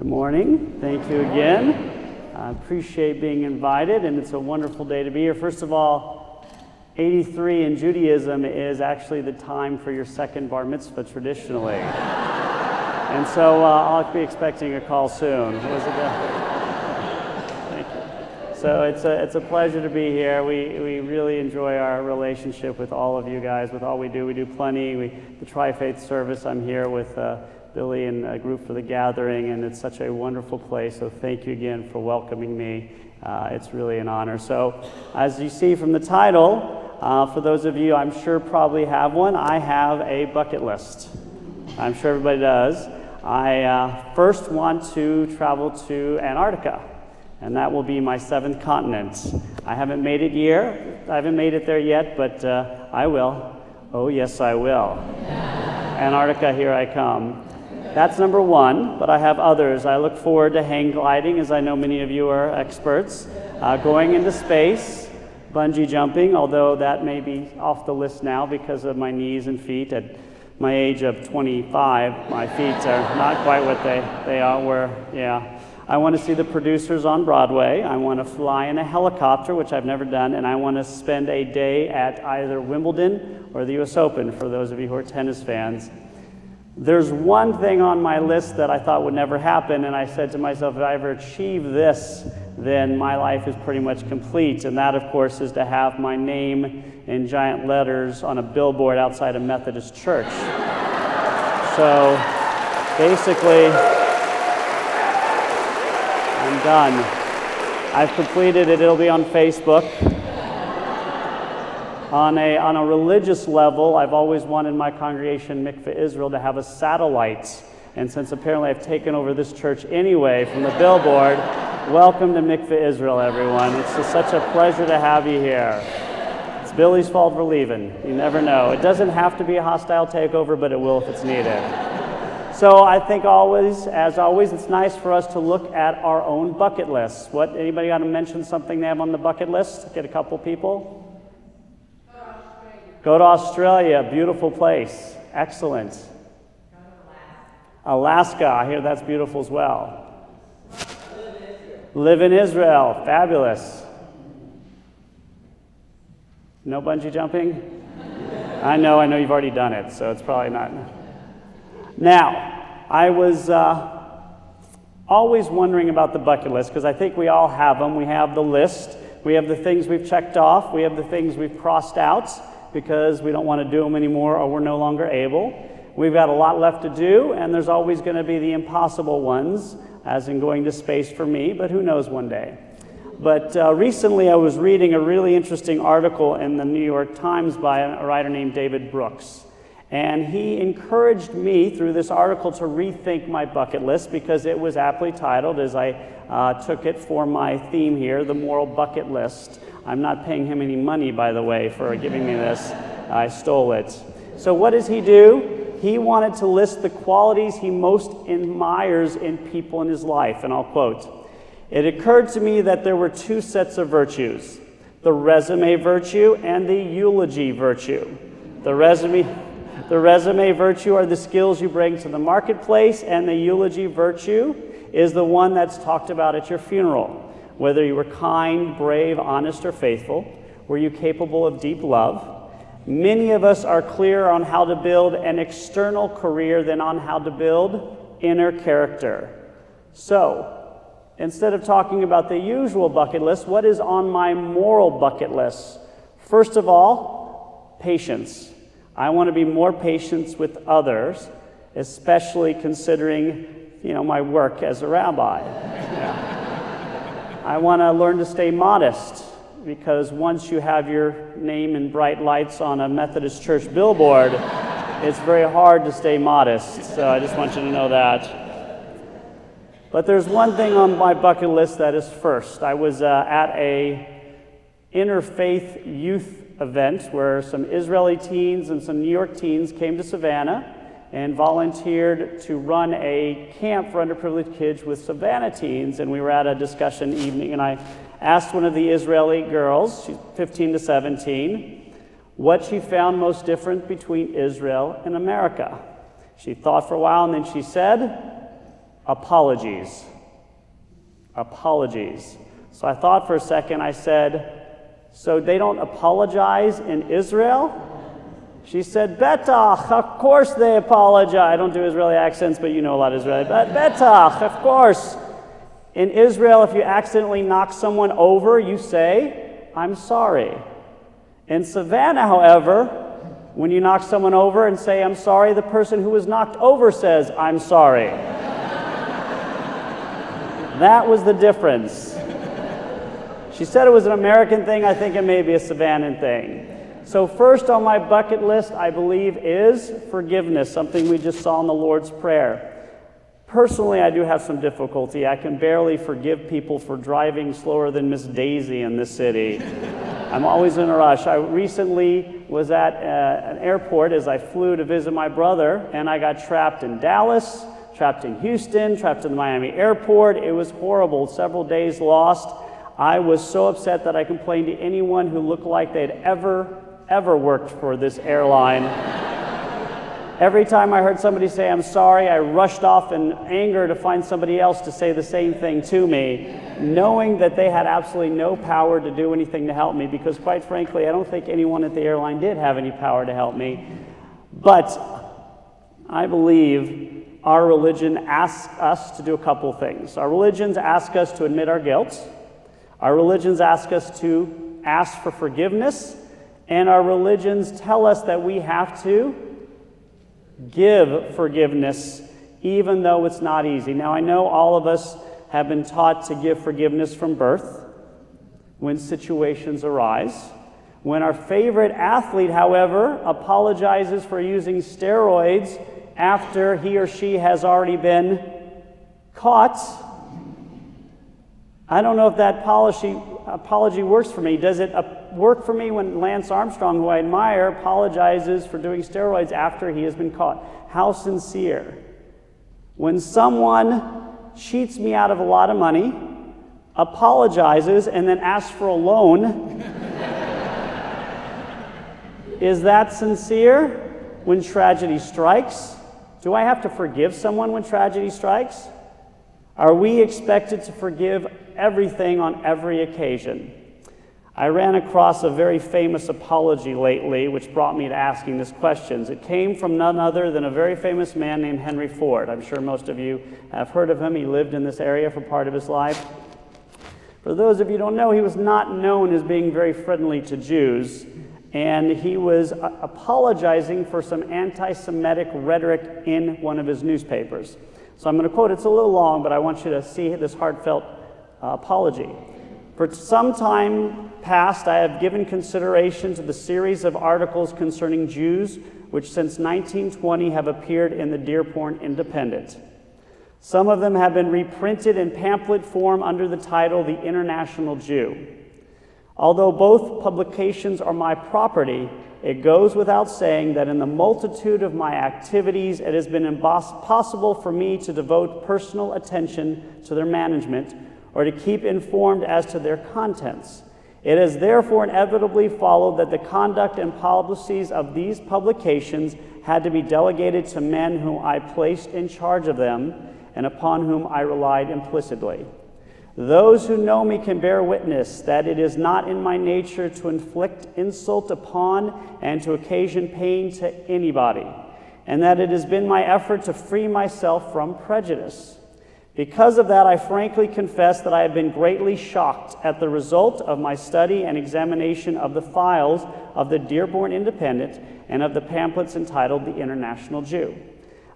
Good morning. Thank you again. I appreciate being invited, and it's a wonderful day to be here. First of all, 83 in Judaism is actually the time for your second bar mitzvah traditionally. And so I'll be expecting a call soon. Was it Thank you. So it's a pleasure to be here. We really enjoy our relationship with all of you guys, with all we do. We do plenty. The Tri-Faith service, I'm here with Billy and a group for the gathering, and it's such a wonderful place. So thank you again for welcoming me. It's really an honor. So as you see from the title, for those of you I'm sure probably have one, I have a bucket list. I'm sure everybody does. I first want to travel to Antarctica, and that will be my 7th continent. I haven't made it there yet, but I will. Oh yes, I will. Antarctica, here I come. That's number one, but I have others. I look forward to hang gliding, as I know many of you are experts, going into space, bungee jumping, although that may be off the list now because of my knees and feet. At my age of 25, my feet are not quite what they were. Yeah. I want to see the producers on Broadway. I want to fly in a helicopter, which I've never done, and I want to spend a day at either Wimbledon or the US Open, for those of you who are tennis fans. There's one thing on my list that I thought would never happen, and I said to myself, if I ever achieve this, then my life is pretty much complete. And that, of course, is to have my name in giant letters on a billboard outside a Methodist church. So basically, I'm done. I've completed it. It'll be on Facebook. On a religious level, I've always wanted my Congregation Mickve Israel to have a satellite. And since apparently I've taken over this church anyway from the billboard, welcome to Mickve Israel, everyone. It's just such a pleasure to have you here. It's Billy's fault for leaving. You never know. It doesn't have to be a hostile takeover, but it will if it's needed. So I think as always, it's nice for us to look at our own bucket lists. Anybody got to mention something they have on the bucket list? Get a couple people. Go to Australia, beautiful place. Excellent. Alaska, I hear that's beautiful as well. Live in Israel, fabulous. No bungee jumping? I know you've already done it, so it's probably not. Now, I was always wondering about the bucket list, because I think we all have them. We have the list. We have the things we've checked off. We have the things we've crossed out because we don't want to do them anymore or we're no longer able. We've got a lot left to do, and there's always going to be the impossible ones, as in going to space for me, but who knows one day. But recently I was reading a really interesting article in the New York Times by a writer named David Brooks. And he encouraged me through this article to rethink my bucket list, because it was aptly titled, as I took it for my theme here, the moral bucket list. I'm not paying him any money, by the way, for giving me this. I stole it. So what does he do? He wanted to list the qualities he most admires in people in his life, and I'll quote, "It occurred to me that there were two sets of virtues, the resume virtue and the eulogy virtue. The resume virtue are the skills you bring to the marketplace, and the eulogy virtue is the one that's talked about at your funeral. Whether you were kind, brave, honest, or faithful, were you capable of deep love? Many of us are clearer on how to build an external career than on how to build inner character." So, instead of talking about the usual bucket list, what is on my moral bucket list? First of all, patience. I want to be more patient with others, especially considering, my work as a rabbi. Yeah. I want to learn to stay modest, because once you have your name in bright lights on a Methodist church billboard, it's very hard to stay modest. So I just want you to know that. But there's one thing on my bucket list that is first. I was at a interfaith youth event where some Israeli teens and some New York teens came to Savannah and volunteered to run a camp for underprivileged kids with Savannah teens, and we were at a discussion evening, and I asked one of the Israeli girls, she's 15 to 17, what she found most different between Israel and America. She thought for a while, and then she said, apologies. Apologies. So I thought for a second, I said, so they don't apologize in Israel? She said, Betach, of course they apologize. I don't do Israeli accents, but you know a lot of Israeli. But Betach, of course. In Israel, if you accidentally knock someone over, you say, I'm sorry. In Savannah, however, when you knock someone over and say, I'm sorry, the person who was knocked over says, I'm sorry. That was the difference. She said it was an American thing. I think it may be a Savannah thing. So first on my bucket list, I believe, is forgiveness, something we just saw in the Lord's Prayer. Personally, I do have some difficulty. I can barely forgive people for driving slower than Miss Daisy in this city. I'm always in a rush. I recently was at an airport as I flew to visit my brother, and I got trapped in Dallas, trapped in Houston, trapped in the Miami airport. It was horrible. Several days lost. I was so upset that I complained to anyone who looked like they'd ever worked for this airline. Every time I heard somebody say, I'm sorry, I rushed off in anger to find somebody else to say the same thing to me, knowing that they had absolutely no power to do anything to help me, because quite frankly, I don't think anyone at the airline did have any power to help me. But I believe our religion asks us to do a couple things. Our religions ask us to admit our guilt. Our religions ask us to ask for forgiveness. And our religions tell us that we have to give forgiveness, even though it's not easy. Now, I know all of us have been taught to give forgiveness from birth when situations arise. When our favorite athlete, however, apologizes for using steroids after he or she has already been caught, I don't know if that apology works for me. Does it work for me when Lance Armstrong, who I admire, apologizes for doing steroids after he has been caught? How sincere. When someone cheats me out of a lot of money, apologizes, and then asks for a loan, is that sincere? When tragedy strikes, do I have to forgive someone when tragedy strikes? Are we expected to forgive everything on every occasion? I ran across a very famous apology lately, which brought me to asking this question. It came from none other than a very famous man named Henry Ford. I'm sure most of you have heard of him. He lived in this area for part of his life. For those of you who don't know, he was not known as being very friendly to Jews, and he was apologizing for some anti-Semitic rhetoric in one of his newspapers. So I'm going to quote, it's a little long, but I want you to see this heartfelt apology. For some time past, I have given consideration to the series of articles concerning Jews, which since 1920 have appeared in the Dearborn Independent. Some of them have been reprinted in pamphlet form under the title The International Jew. Although both publications are my property, it goes without saying that in the multitude of my activities, it has been impossible for me to devote personal attention to their management or to keep informed as to their contents. It has therefore inevitably followed that the conduct and policies of these publications had to be delegated to men whom I placed in charge of them and upon whom I relied implicitly. Those who know me can bear witness that it is not in my nature to inflict insult upon and to occasion pain to anybody, and that it has been my effort to free myself from prejudice. Because of that, I frankly confess that I have been greatly shocked at the result of my study and examination of the files of the Dearborn Independent and of the pamphlets entitled The International Jew.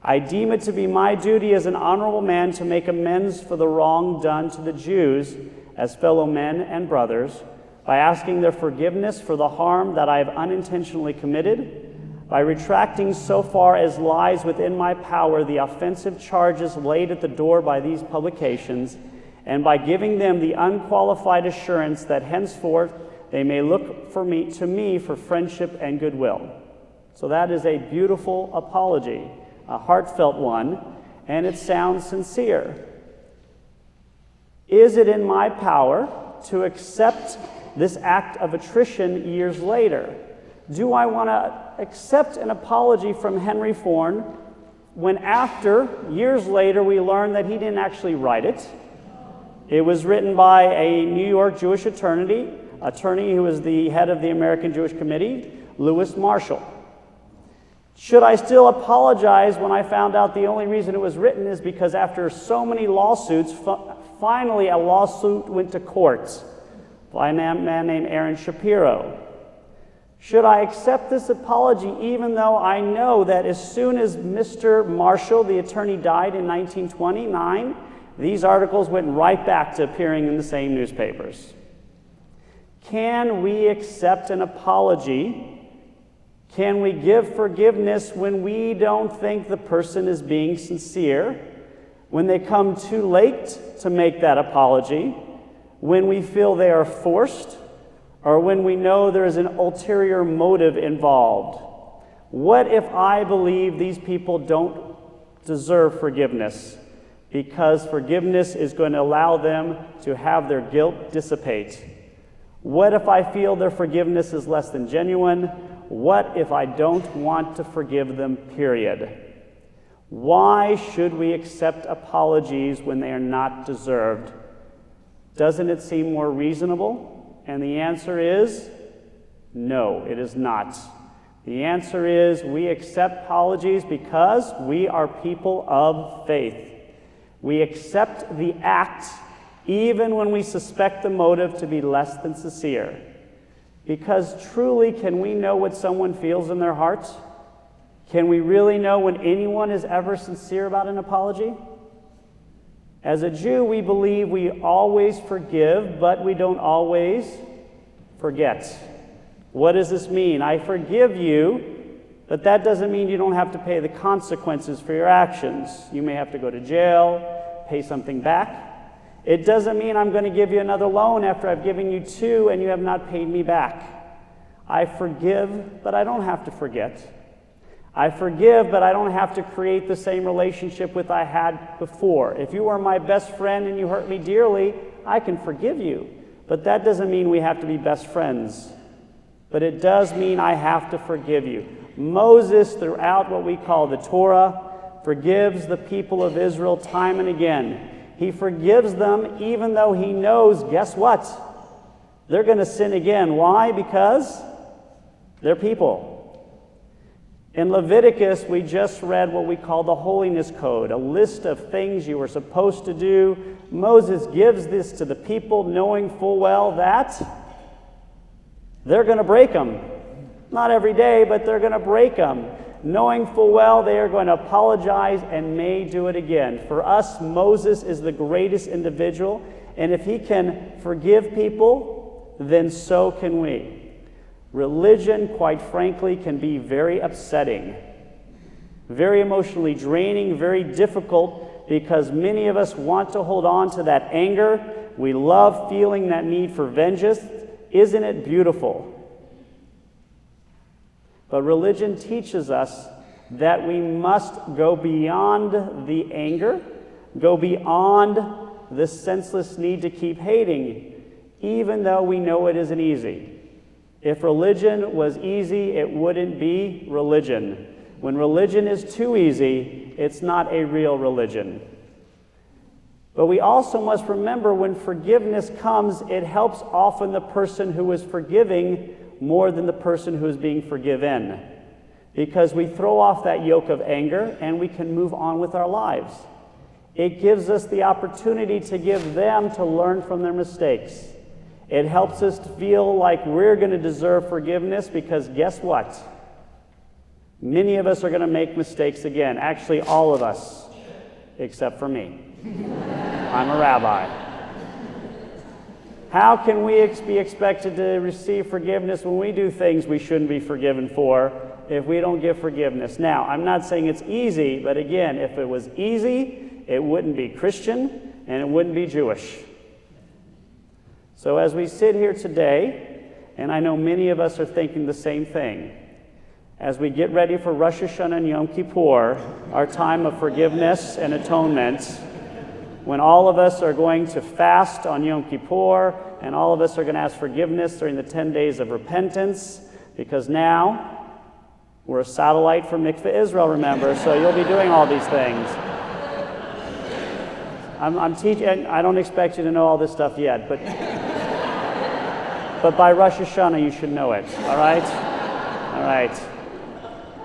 I deem it to be my duty as an honorable man to make amends for the wrong done to the Jews as fellow men and brothers by asking their forgiveness for the harm that I have unintentionally committed, by retracting so far as lies within my power the offensive charges laid at the door by these publications, and by giving them the unqualified assurance that henceforth they may look to me for friendship and goodwill. So that is a beautiful apology, a heartfelt one, and it sounds sincere. Is it in my power to accept this act of attrition years later? Do I want to accept an apology from Henry Ford when years later, we learned that he didn't actually write it. It was written by a New York Jewish attorney who was the head of the American Jewish Committee, Lewis Marshall. Should I still apologize when I found out the only reason it was written is because after so many lawsuits, finally a lawsuit went to court by a man named Aaron Shapiro? Should I accept this apology even though I know that as soon as Mr. Marshall, the attorney, died in 1929, these articles went right back to appearing in the same newspapers? Can we accept an apology? Can we give forgiveness when we don't think the person is being sincere? When they come too late to make that apology? When we feel they are forced? Or when we know there is an ulterior motive involved? What if I believe these people don't deserve forgiveness because forgiveness is going to allow them to have their guilt dissipate? What if I feel their forgiveness is less than genuine? What if I don't want to forgive them, period? Why should we accept apologies when they are not deserved? Doesn't it seem more reasonable? And the answer is no, it is not. The answer is we accept apologies because we are people of faith. We accept the act even when we suspect the motive to be less than sincere. Because truly, can we know what someone feels in their heart? Can we really know when anyone is ever sincere about an apology? As a Jew, we believe we always forgive, but we don't always forget. What does this mean? I forgive you, but that doesn't mean you don't have to pay the consequences for your actions. You may have to go to jail, pay something back. It doesn't mean I'm going to give you another loan after I've given you two and you have not paid me back. I forgive, but I don't have to forget. I forgive, but I don't have to create the same relationship with I had before. If you are my best friend and you hurt me dearly, I can forgive you. But that doesn't mean we have to be best friends. But it does mean I have to forgive you. Moses, throughout what we call the Torah, forgives the people of Israel time and again. He forgives them even though he knows, guess what? They're going to sin again. Why? Because they're people. In Leviticus, we just read what we call the Holiness Code, a list of things you were supposed to do. Moses gives this to the people knowing full well that they're going to break them. Not every day, but they're going to break them. Knowing full well they are going to apologize and may do it again. For us, Moses is the greatest individual, and if he can forgive people, then so can we. Religion, quite frankly, can be very upsetting, very emotionally draining, very difficult, because many of us want to hold on to that anger. We love feeling that need for vengeance. Isn't it beautiful? But religion teaches us that we must go beyond the anger, go beyond the senseless need to keep hating, even though we know it isn't easy. If religion was easy, it wouldn't be religion. When religion is too easy, it's not a real religion. But we also must remember when forgiveness comes, it helps often the person who is forgiving more than the person who is being forgiven. Because we throw off that yoke of anger and we can move on with our lives. It gives us the opportunity to give them to learn from their mistakes. It helps us to feel like we're going to deserve forgiveness because guess what? Many of us are going to make mistakes again. Actually, all of us, except for me. I'm a rabbi. How can we be expected to receive forgiveness when we do things we shouldn't be forgiven for if we don't give forgiveness? Now, I'm not saying it's easy, but again, if it was easy, it wouldn't be Christian and it wouldn't be Jewish. So as we sit here today, and I know many of us are thinking the same thing, as we get ready for Rosh Hashanah and Yom Kippur, our time of forgiveness and atonement, when all of us are going to fast on Yom Kippur, and all of us are going to ask forgiveness during the 10 days of repentance, because now We're a satellite from Mickve Israel, remember, so you'll be doing all these things. I'm teaching. I don't expect you to know all this stuff yet, but by Rosh Hashanah you should know it, all right? All right.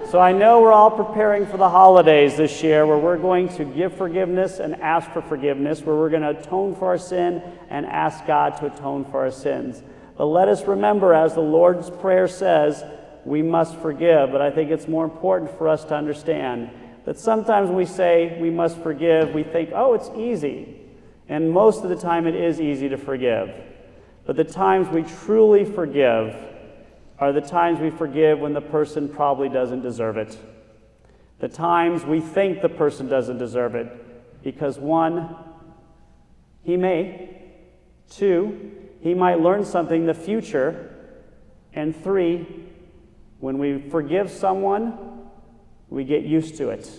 So I know we're all preparing for the holidays this year, where we're going to give forgiveness and ask for forgiveness, where we're going to atone for our sin and ask God to atone for our sins. But let us remember, as the Lord's Prayer says, we must forgive. But I think it's more important for us to understand that sometimes when we say we must forgive, we think, oh, it's easy. And most of the time it is easy to forgive. But the times we truly forgive are the times we forgive when the person probably doesn't deserve it. The times we think the person doesn't deserve it, because one, he may. Two, he might learn something in the future. And three, when we forgive someone, we get used to it.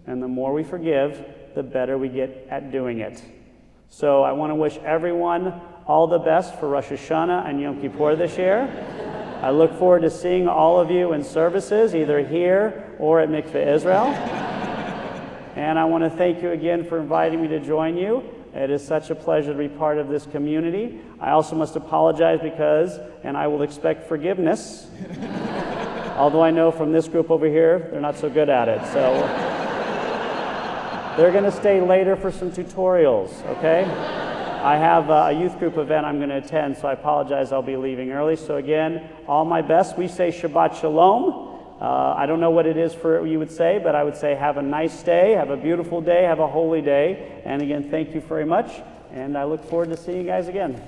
And the more we forgive, the better we get at doing it. So I want to wish everyone all the best for Rosh Hashanah and Yom Kippur this year. I look forward to seeing all of you in services, either here or at Mickve Israel. And I want to thank you again for inviting me to join you. It is such a pleasure to be part of this community. I also must apologize and I will expect forgiveness, although I know from this group over here, they're not so good at it. So they're going to stay later for some tutorials, okay? I have a youth group event I'm going to attend, so I apologize, I'll be leaving early. So again, all my best. We say Shabbat Shalom. I don't know what it is for you would say, but I would say have a nice day, have a beautiful day, have a holy day. And again, thank you very much, and I look forward to seeing you guys again.